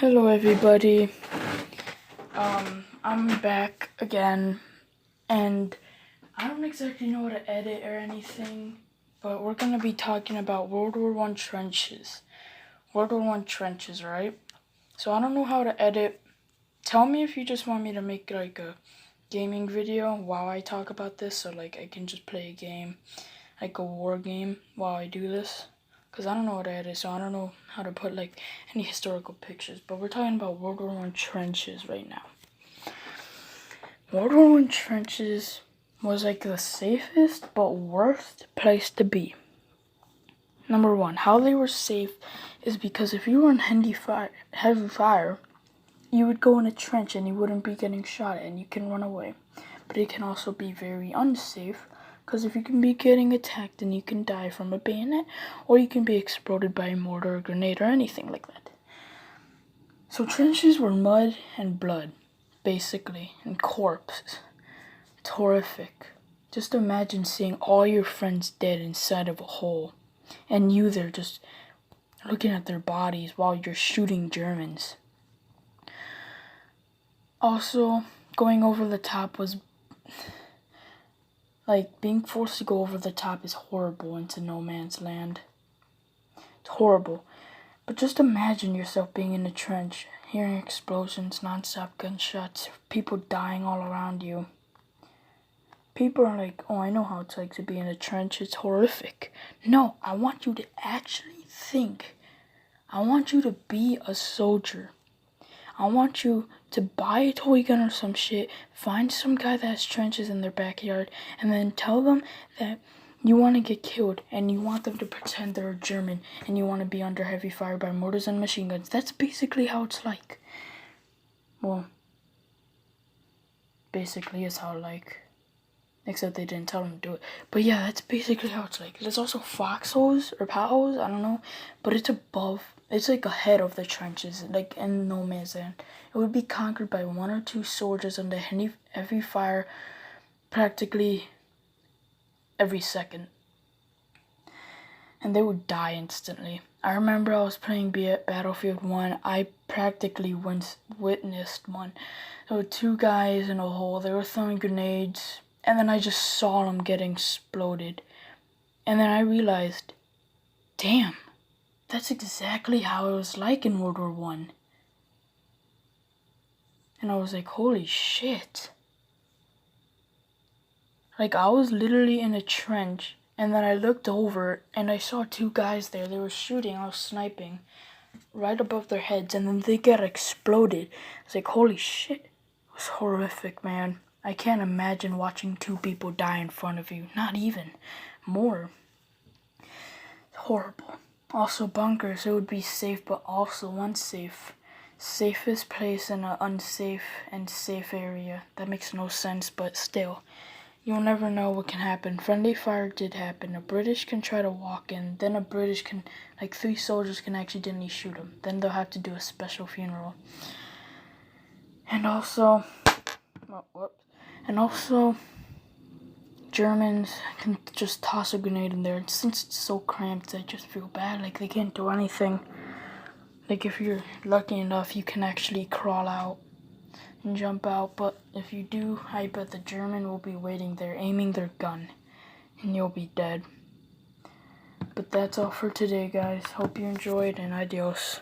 Hello everybody. I'm back again, and I don't exactly know how to edit or anything, but we're gonna be talking about World War One trenches. World War One trenches, right? So I don't know how to edit. Tell me if you just want me to make like a gaming video while I talk about this, so like I can just play a game, like a war game while I do this. Because I don't know how to edit, so I don't know how to put like any historical pictures. But we're talking about World War One trenches right now. World War One trenches was like the safest but worst place to be. Number one, how they were safe is because if you were in heavy fire, you would go in a trench and you wouldn't be getting shot at and you can run away. But it can also be very unsafe because if you can be getting attacked and you can die from a bayonet, or you can be exploded by a mortar or grenade or anything like that. So trenches were mud and blood, basically, and corpses. It's horrific. Just imagine seeing all your friends dead inside of a hole, and you there just looking at their bodies while you're shooting Germans. Also, going over the top was like being forced to go over the top is horrible into no man's land. It's horrible. But just imagine yourself being in a trench, hearing explosions, non-stop gunshots, people dying all around you. People are like, oh, I know how it's like to be in a trench, it's horrific. No, I want you to actually think. I want you to be a soldier. I want you to buy a toy gun or some shit, find some guy that has trenches in their backyard, and then tell them that you want to get killed, and you want them to pretend they're German, and you want to be under heavy fire by mortars and machine guns. That's basically how it's like. Well, basically it's how like, except they didn't tell them to do it. But yeah, that's basically how it's like. There's also foxholes or potholes, I don't know, but it's above. It's like ahead of the trenches, like in no man's land. It would be conquered by one or two soldiers under heavy fire practically every second. And they would die instantly. I remember I was playing Battlefield 1. I practically witnessed one. There were two guys in a hole. They were throwing grenades. And then I just saw them getting exploded. And then I realized, damn. That's exactly how it was like in World War One. And I was like, holy shit. Like, I was literally in a trench, and then I looked over, and I saw two guys there. They were shooting, I was sniping, right above their heads, and then they got exploded. I was like, holy shit. It was horrific, man. I can't imagine watching two people die in front of you. Not even. More. It's horrible. Also, bunkers, it would be safe, but also unsafe. Safest place in an unsafe and safe area. That makes no sense, but still. You'll never know what can happen. Friendly fire did happen. A British can try to walk in. Then a British can, like 3 soldiers can accidentally shoot him. Then they'll have to do a special funeral. And also, Germans can just toss a grenade in there. And since it's so cramped, I just feel bad. Like, they can't do anything. Like, if you're lucky enough, you can actually crawl out and jump out. But if you do, I bet the German will be waiting there, aiming their gun. And you'll be dead. But that's all for today, guys. Hope you enjoyed, and adios.